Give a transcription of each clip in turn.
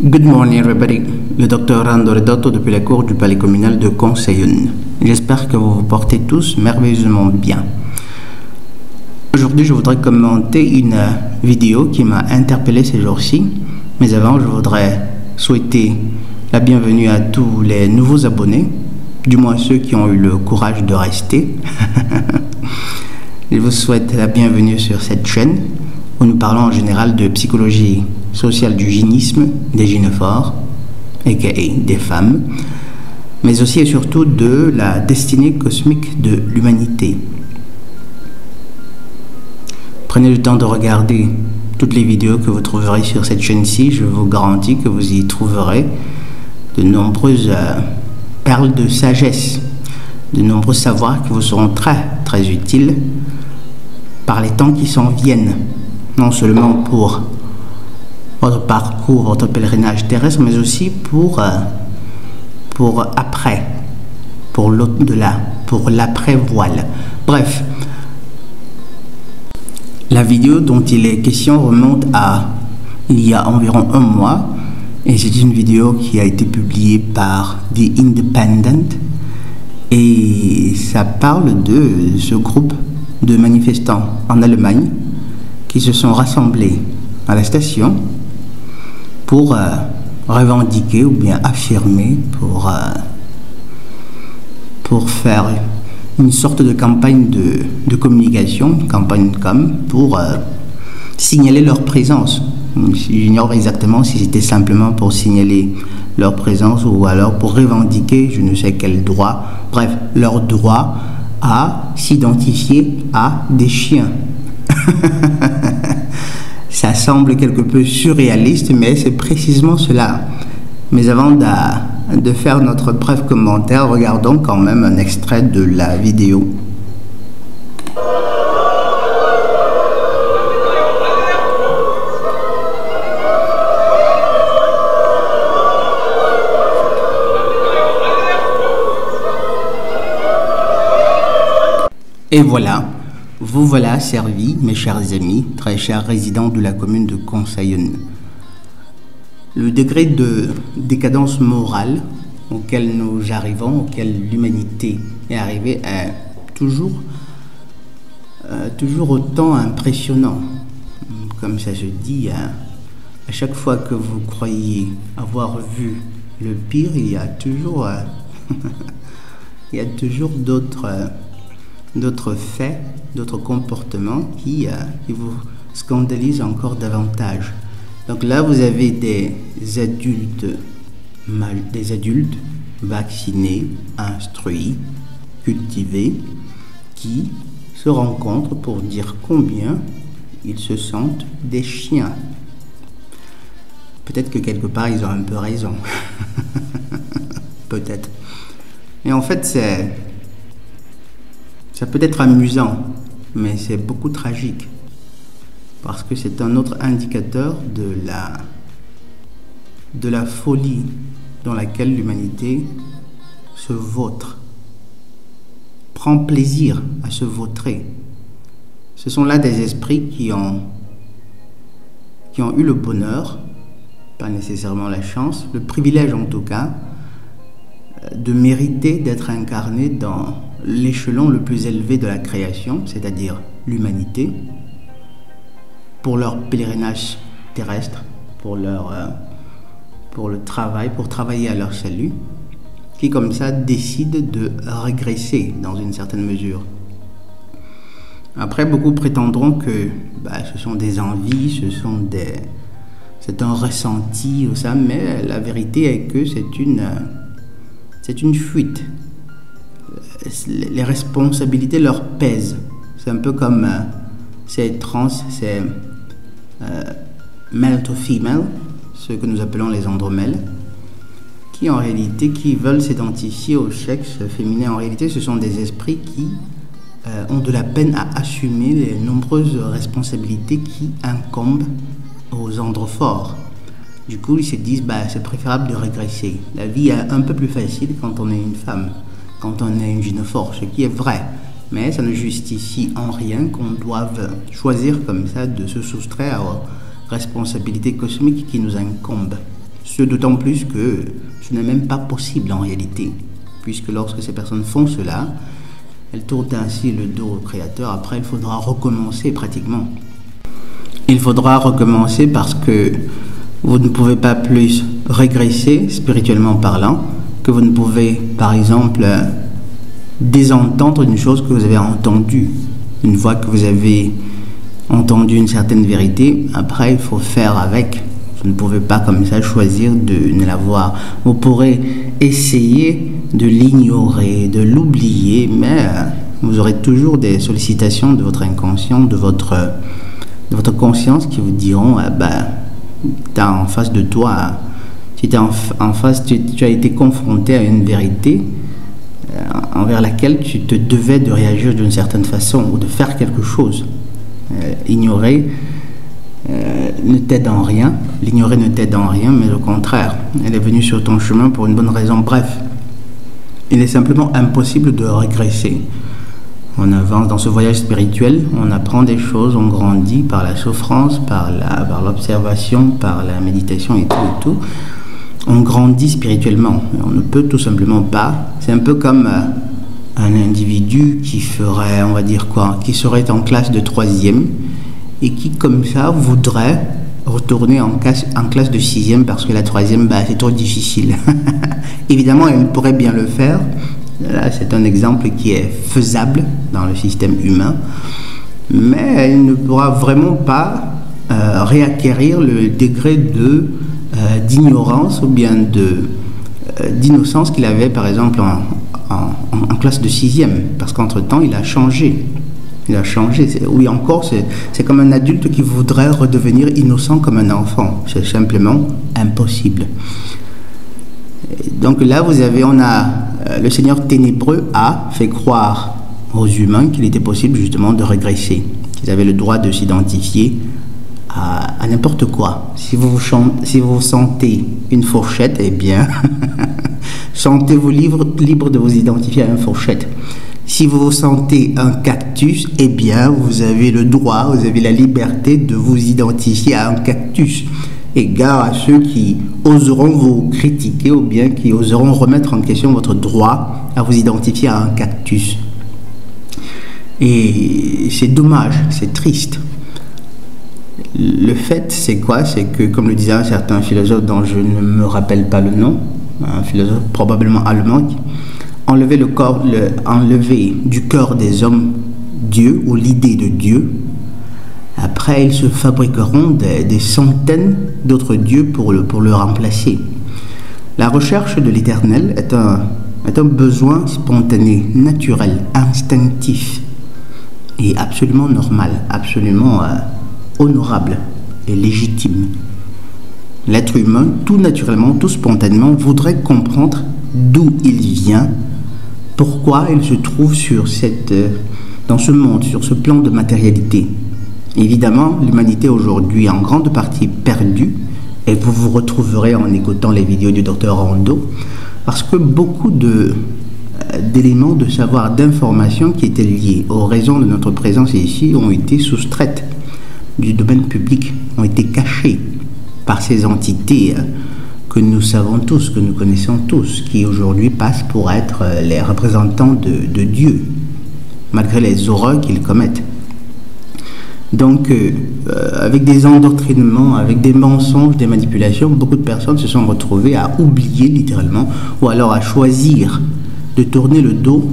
Good morning everybody, le docteur Rando Redotto depuis la cour du palais communal de Conseil. J'espère que vous vous portez tous merveilleusement bien. Aujourd'hui je voudrais commenter une vidéo qui m'a interpellé ces jours-ci, mais avant je voudrais souhaiter la bienvenue à tous les nouveaux abonnés, du moins ceux qui ont eu le courage de rester. Je vous souhaite la bienvenue sur cette chaîne où nous parlons en général de psychologie sociale du gynisme, des gynophores, aka des femmes, mais aussi et surtout de la destinée cosmique de l'humanité. Prenez le temps de regarder toutes les vidéos que vous trouverez sur cette chaîne-ci. Je vous garantis que vous y trouverez de nombreuses perles de sagesse, de nombreux savoirs qui vous seront très utiles par les temps qui s'en viennent, non seulement pour votre parcours, votre pèlerinage terrestre, mais aussi pour après, pour l'au-delà, pour l'après-voile. Bref, la vidéo dont il est question remonte à il y a environ un mois, et c'est une vidéo qui a été publiée par The Independent, et ça parle de ce groupe de manifestants en Allemagne qui se sont rassemblés à la station pour revendiquer ou bien affirmer, pour faire une sorte de campagne de communication, campagne pour signaler leur présence. J'ignore exactement si c'était simplement pour signaler leur présence ou alors pour revendiquer je ne sais quel droit, bref, leur droit à s'identifier à des chiens. Ça semble quelque peu surréaliste, mais c'est précisément cela. Mais avant de faire notre bref commentaire, regardons quand même un extrait de la vidéo. Et voilà. Vous voilà servis, mes chers amis, très chers résidents de la commune de Conseil. Le degré de décadence morale auquel nous arrivons, auquel l'humanité est arrivée, est toujours autant impressionnant. Comme ça se dit, à chaque fois que vous croyez avoir vu le pire, il y a toujours, d'autres faits, d'autres comportements qui vous scandalisent encore davantage. Donc là, vous avez des adultes vaccinés, instruits, cultivés, qui se rencontrent pour dire combien ils se sentent des chiens. Peut-être que quelque part, ils ont un peu raison. Peut-être. Mais en fait, ça peut être amusant, mais c'est beaucoup tragique, parce que c'est un autre indicateur de la folie dans laquelle l'humanité se vautre, prend plaisir à se vautrer. Ce sont là des esprits qui ont eu le bonheur, pas nécessairement la chance, le privilège en tout cas, de mériter d'être incarnés dans l'échelon le plus élevé de la création, c'est-à-dire l'humanité, pour leur pèlerinage terrestre, pour le travail, pour travailler à leur salut, qui comme ça décident de régresser dans une certaine mesure. Après, beaucoup prétendront que ce sont des envies, c'est un ressenti ou ça, mais la vérité est que c'est une fuite. Les responsabilités leur pèsent. C'est un peu comme ces trans, ces male to female, ceux que nous appelons les andromèles, qui en réalité, qui veulent s'identifier au sexe féminin. En réalité, ce sont des esprits qui ont de la peine à assumer les nombreuses responsabilités qui incombent aux androphores. Du coup, ils se disent, c'est préférable de régresser. La vie est un peu plus facile quand on est une femme, quand on est une gynophore, ce qui est vrai. Mais ça ne justifie en rien qu'on doive choisir comme ça de se soustraire aux responsabilités cosmiques qui nous incombent. Ce d'autant plus que ce n'est même pas possible en réalité, puisque lorsque ces personnes font cela, elles tournent ainsi le dos au Créateur. Après, il faudra recommencer pratiquement. Il faudra recommencer parce que vous ne pouvez pas plus régresser, spirituellement parlant, que vous ne pouvez, par exemple, désentendre une chose que vous avez entendue. Une fois que vous avez entendu une certaine vérité, après, il faut faire avec. Vous ne pouvez pas comme ça choisir de ne la voir. Vous pourrez essayer de l'ignorer, de l'oublier, mais vous aurez toujours des sollicitations de votre inconscient, de votre conscience qui vous diront tu as en face de toi, tu as été confronté à une vérité envers laquelle tu te devais de réagir d'une certaine façon ou de faire quelque chose. Ignorer ne t'aide en rien, l'ignorer ne t'aide en rien, mais au contraire, elle est venue sur ton chemin pour une bonne raison. Bref, il est simplement impossible de régresser. On avance dans ce voyage spirituel, on apprend des choses, on grandit par la souffrance, par l'observation, par la méditation et tout. On grandit spirituellement. On ne peut tout simplement pas. C'est un peu comme un individu qui ferait, on va dire quoi, qui serait en classe de 3e et qui, comme ça, voudrait retourner en classe de 6e parce que la 3e, c'est trop difficile. Évidemment, il pourrait bien le faire. Là, c'est un exemple qui est faisable dans le système humain, mais il ne pourra vraiment pas réacquérir le degré d'ignorance ou bien d'innocence qu'il avait, par exemple, en classe de 6e, parce qu'entre-temps, il a changé. Il a changé. Oui, encore, c'est comme un adulte qui voudrait redevenir innocent comme un enfant. C'est simplement impossible. Donc là, le Seigneur ténébreux a fait croire aux humains qu'il était possible justement de régresser, qu'ils avaient le droit de s'identifier à n'importe quoi. Si vous sentez une fourchette, eh bien, sentez-vous libre de vous identifier à une fourchette. Si vous sentez un cactus, eh bien, vous avez le droit, vous avez la liberté de vous identifier à un cactus. Et gare à ceux qui oseront vous critiquer ou bien qui oseront remettre en question votre droit à vous identifier à un cactus. Et c'est dommage, c'est triste. Le fait, c'est quoi? C'est que, comme le disait un certain philosophe dont je ne me rappelle pas le nom, un philosophe probablement allemand, enlever du cœur des hommes Dieu ou l'idée de Dieu. Après, ils se fabriqueront des centaines d'autres dieux pour le remplacer. La recherche de l'éternel est un besoin spontané, naturel, instinctif et absolument normal, absolument honorable et légitime. L'être humain, tout naturellement, tout spontanément, voudrait comprendre d'où il vient, pourquoi il se trouve dans ce monde, sur ce plan de matérialité. Évidemment, l'humanité aujourd'hui est en grande partie perdue, et vous vous retrouverez en écoutant les vidéos du Dr Ando, parce que beaucoup d'éléments de savoir, d'informations qui étaient liés aux raisons de notre présence ici ont été soustraites du domaine public, ont été cachées par ces entités que nous savons tous, que nous connaissons tous, qui aujourd'hui passent pour être les représentants de Dieu, malgré les horreurs qu'ils commettent. Donc, avec des endoctrinements, avec des mensonges, des manipulations, beaucoup de personnes se sont retrouvées à oublier littéralement, ou alors à choisir de tourner le dos,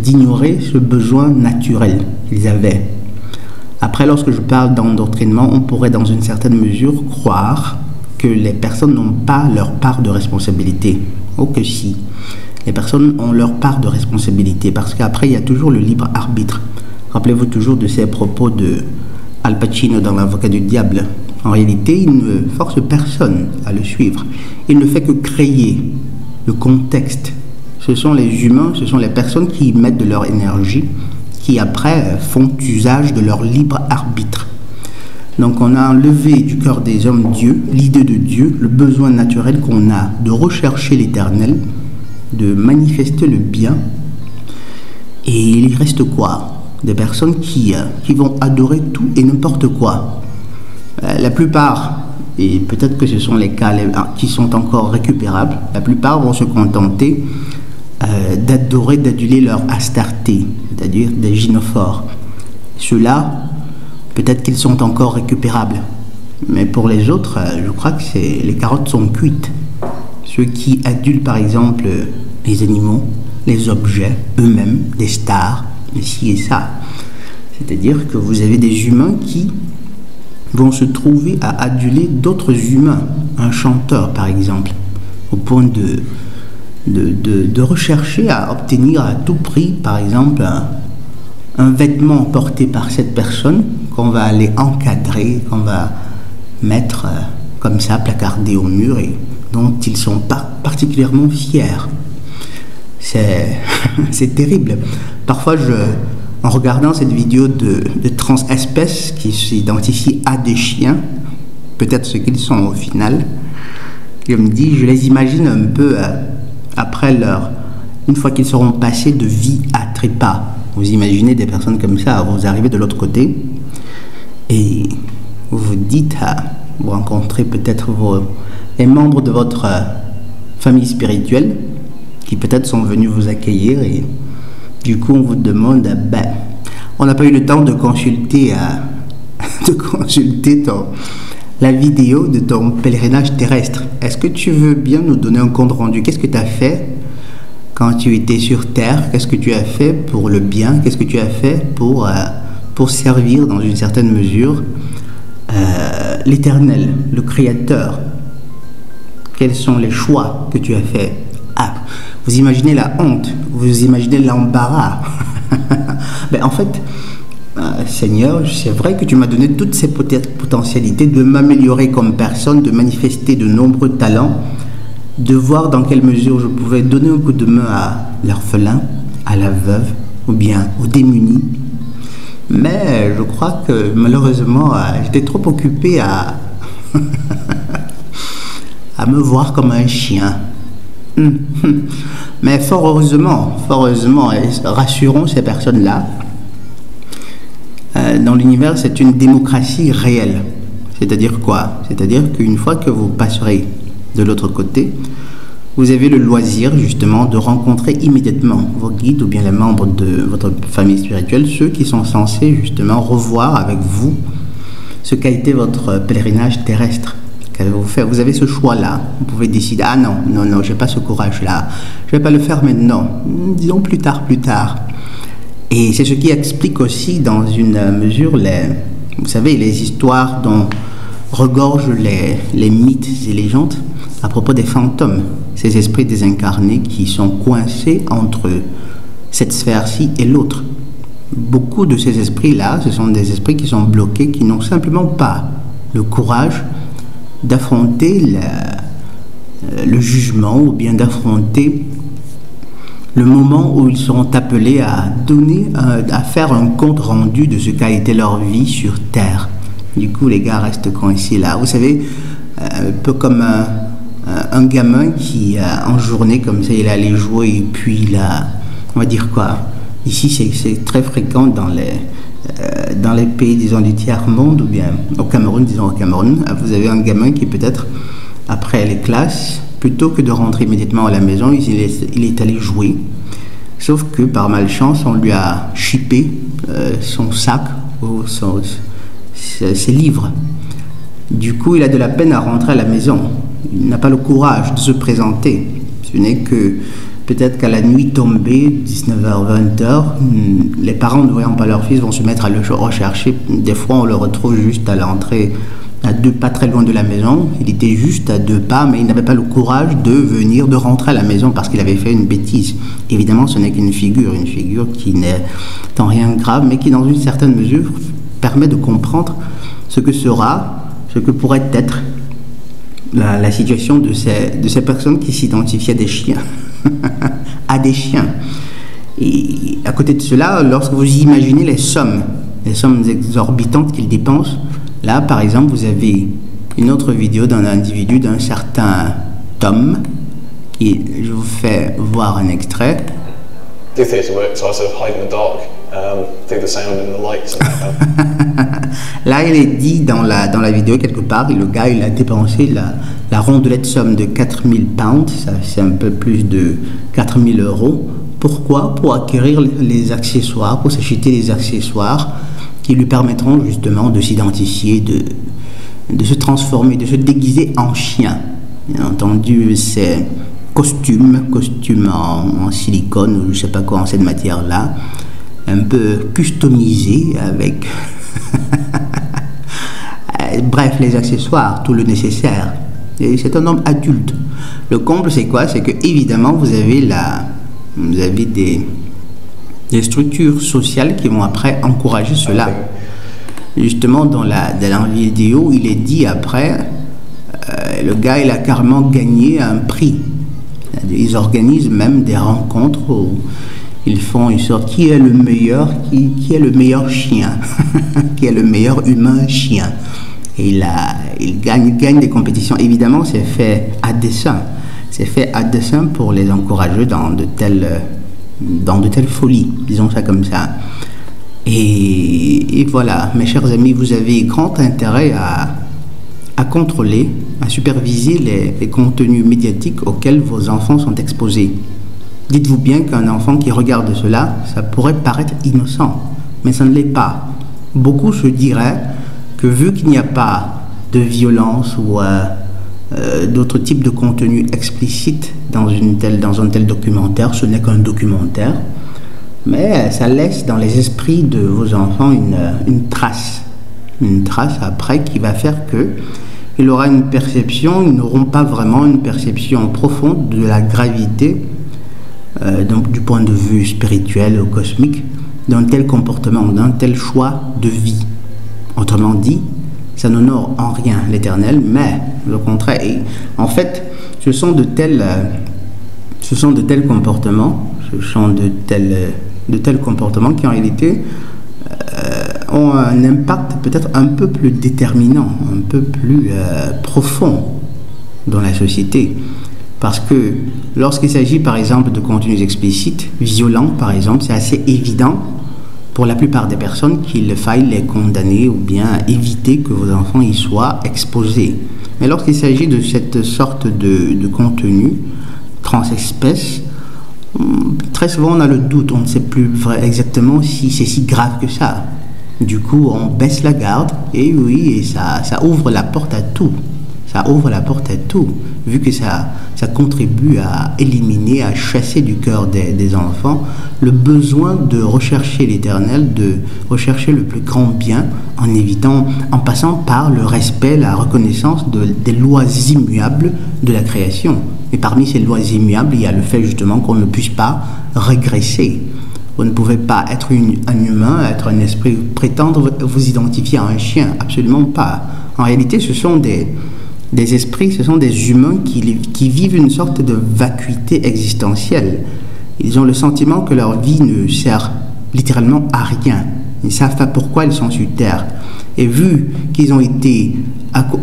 d'ignorer ce besoin naturel qu'ils avaient. Après, lorsque je parle d'endoctrinement, on pourrait dans une certaine mesure croire que les personnes n'ont pas leur part de responsabilité. Oh que si, les personnes ont leur part de responsabilité, parce qu'après, il y a toujours le libre arbitre. Rappelez-vous toujours de ces propos de Al Pacino dans L'Avocat du Diable. En réalité, il ne force personne à le suivre. Il ne fait que créer le contexte. Ce sont les humains, ce sont les personnes qui y mettent de leur énergie, qui après font usage de leur libre arbitre. Donc on a enlevé du cœur des hommes Dieu, l'idée de Dieu, le besoin naturel qu'on a de rechercher l'éternel, de manifester le bien. Et il reste quoi? Des personnes qui vont adorer tout et n'importe quoi. La plupart et peut-être que ce sont les cas qui sont encore récupérables, la plupart vont se contenter d'adorer, d'aduler leur Astarté, c'est-à-dire des gynophores. Ceux-là, peut-être qu'ils sont encore récupérables. Mais pour les autres, je crois que les carottes sont cuites. Ceux qui adulent par exemple les animaux, les objets eux-mêmes, des stars, ci et ça. C'est-à-dire que vous avez des humains qui vont se trouver à aduler d'autres humains. Un chanteur par exemple, au point de rechercher à obtenir à tout prix par exemple un vêtement porté par cette personne qu'on va aller encadrer, qu'on va mettre comme ça, placardé au mur et dont ils sont pas particulièrement fiers. C'est terrible. Parfois, en regardant cette vidéo de transespèces qui s'identifient à des chiens, peut-être ce qu'ils sont au final, je me dis, je les imagine un peu après une fois qu'ils seront passés de vie à trépas. Vous imaginez des personnes comme ça, vous arrivez de l'autre côté et vous vous dites, vous rencontrez peut-être les membres de votre famille spirituelle qui peut-être sont venus vous accueillir et du coup on vous demande, on n'a pas eu le temps de consulter, la vidéo de ton pèlerinage terrestre. Est-ce que tu veux bien nous donner un compte rendu? Qu'est-ce que tu as fait quand tu étais sur Terre? Qu'est-ce que tu as fait pour le bien? Qu'est-ce que tu as fait pour servir dans une certaine mesure l'Éternel, le Créateur? Quels sont les choix que tu as faits? Vous imaginez la honte, vous imaginez l'embarras. En fait, Seigneur, c'est vrai que tu m'as donné toutes ces potentialités de m'améliorer comme personne, de manifester de nombreux talents, de voir dans quelle mesure je pouvais donner un coup de main à l'orphelin, à la veuve, ou bien aux démunis. Mais je crois que malheureusement, j'étais trop occupé à me voir comme un chien. Mais fort heureusement, et rassurons ces personnes-là, dans l'univers, c'est une démocratie réelle. C'est-à-dire quoi? C'est-à-dire qu'une fois que vous passerez de l'autre côté, vous avez le loisir justement de rencontrer immédiatement vos guides ou bien les membres de votre famille spirituelle, ceux qui sont censés justement revoir avec vous ce qu'a été votre pèlerinage terrestre. Qu'avez-vous fait? Vous avez ce choix-là. Vous pouvez décider, non, je n'ai pas ce courage-là. Je ne vais pas le faire maintenant. Disons plus tard. Et c'est ce qui explique aussi dans une mesure, vous savez, les histoires dont regorgent les mythes et légendes à propos des fantômes, ces esprits désincarnés qui sont coincés entre cette sphère-ci et l'autre. Beaucoup de ces esprits-là, ce sont des esprits qui sont bloqués, qui n'ont simplement pas le courage d'affronter le jugement ou bien d'affronter le moment où ils seront appelés à faire un compte rendu de ce qu'a été leur vie sur Terre. Du coup, les gars restent coincés là. Vous savez, un peu comme un gamin qui, en journée, comme ça, il allait jouer et puis là, on va dire quoi? Ici, c'est très fréquent dans les pays, disons, du tiers-monde, ou bien au Cameroun, vous avez un gamin qui peut-être, après les classes, plutôt que de rentrer immédiatement à la maison, il est allé jouer. Sauf que par malchance, on lui a chippé son sac ou ses livres. Du coup, il a de la peine à rentrer à la maison. Il n'a pas le courage de se présenter. Ce n'est que peut-être qu'à la nuit tombée, 19h, 20h, les parents ne voyant pas leur fils vont se mettre à le rechercher. Des fois, on le retrouve juste à l'entrée, à 2 pas très loin de la maison. Il était juste à 2 pas, mais il n'avait pas le courage de rentrer à la maison parce qu'il avait fait une bêtise. Évidemment, ce n'est qu'une figure qui n'est en rien grave, mais qui, dans une certaine mesure, permet de comprendre ce que pourrait être la situation de ces personnes qui s'identifient à des chiens. à des chiens. Et à côté de cela, lorsque vous imaginez les sommes exorbitantes qu'ils dépensent, là, par exemple, vous avez une autre vidéo d'un individu, d'un certain Tom, qui, je vous fais voir un extrait. Do theatre work, so I sort of hide in the dark, do the sound and the lights and that. Là, il est dit dans la vidéo quelque part, le gars, il a dépensé la rondelette somme de 4000 pounds, ça c'est un peu plus de 4000 euros. Pourquoi? Pour acquérir les accessoires, pour s'acheter les accessoires qui lui permettront justement de s'identifier, de se transformer, de se déguiser en chien. Bien entendu, c'est costume en silicone ou je ne sais pas quoi, en cette matière-là, un peu customisé avec... Bref, les accessoires, tout le nécessaire. Et c'est un homme adulte. Le comble, c'est quoi? C'est que évidemment, vous avez des structures sociales qui vont après encourager cela. Justement, dans la vidéo, il est dit après, le gars, il a carrément gagné un prix. Ils organisent même des rencontres où ils font une sorte qui est le meilleur, qui est le meilleur chien, qui est le meilleur humain chien. Et il gagne des compétitions. Évidemment, c'est fait à dessein. C'est fait à dessein pour les encourager dans de telles folies, disons ça comme ça. Et voilà, mes chers amis, vous avez grand intérêt à contrôler, à superviser les contenus médiatiques auxquels vos enfants sont exposés. Dites-vous bien qu'un enfant qui regarde cela, ça pourrait paraître innocent, mais ça ne l'est pas. Beaucoup se diraient que vu qu'il n'y a pas de violence ou d'autres types de contenus explicites dans un tel documentaire, ce n'est qu'un documentaire, mais ça laisse dans les esprits de vos enfants une trace après qui va faire que il aura une perception, ils n'auront pas vraiment une perception profonde de la gravité, donc du point de vue spirituel ou cosmique, d'un tel comportement, d'un tel choix de vie. Autrement dit, ça n'honore en rien l'Éternel, mais le contraire. Et en fait, ce sont de tels comportements, qui en réalité ont un impact peut-être un peu plus déterminant, un peu plus profond dans la société. Parce que lorsqu'il s'agit par exemple de contenus explicites, violents par exemple, c'est assez évident pour la plupart des personnes qu'il faille les condamner ou bien éviter que vos enfants y soient exposés. Mais lorsqu'il s'agit de cette sorte de contenu transespèce, très souvent on a le doute, on ne sait plus exactement si c'est si grave que ça. Du coup, on baisse la garde et oui, et ça ouvre la porte à tout. Ça ouvre la porte à tout, vu que ça contribue à éliminer, à chasser du cœur des enfants le besoin de rechercher l'Éternel, de rechercher le plus grand bien en passant par le respect, la reconnaissance des lois immuables de la création. Et parmi ces lois immuables, il y a le fait justement qu'on ne puisse pas régresser. Vous ne pouvez pas être un humain, être un esprit, prétendre vous identifier à un chien, absolument pas. En réalité, ce sont des esprits, ce sont des humains qui vivent une sorte de vacuité existentielle. Ils ont le sentiment que leur vie ne sert littéralement à rien. Ils ne savent pas pourquoi ils sont sur Terre. Et vu qu'ils ont été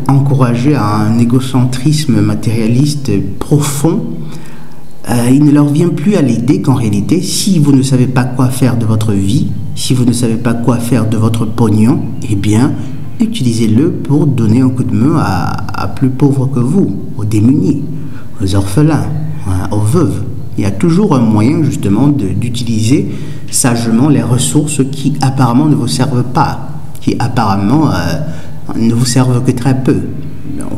encouragés à un égocentrisme matérialiste profond, il ne leur vient plus à l'idée qu'en réalité, si vous ne savez pas quoi faire de votre vie, si vous ne savez pas quoi faire de votre pognon, eh bien, utilisez-le pour donner un coup de main à plus pauvres que vous, aux démunis, aux orphelins, aux veuves. Il y a toujours un moyen justement d'utiliser sagement les ressources qui apparemment ne vous servent pas, qui apparemment ne vous servent que très peu.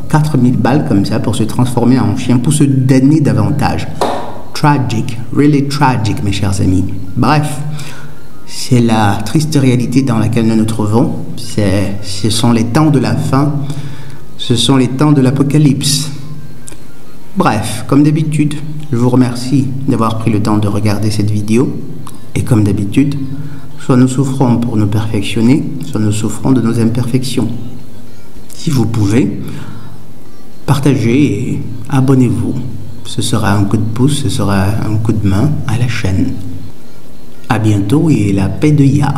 4000 balles comme ça pour se transformer en chien, pour se donner davantage. Tragic, really tragic, mes chers amis. Bref, c'est la triste réalité dans laquelle nous nous trouvons. Ce sont les temps de la fin, ce sont les temps de l'apocalypse. Bref, comme d'habitude, je vous remercie d'avoir pris le temps de regarder cette vidéo. Et comme d'habitude, soit nous souffrons pour nous perfectionner, soit nous souffrons de nos imperfections. Si vous pouvez, partagez et abonnez-vous. Ce sera un coup de pouce, ce sera un coup de main à la chaîne. À bientôt et la paix de Yah.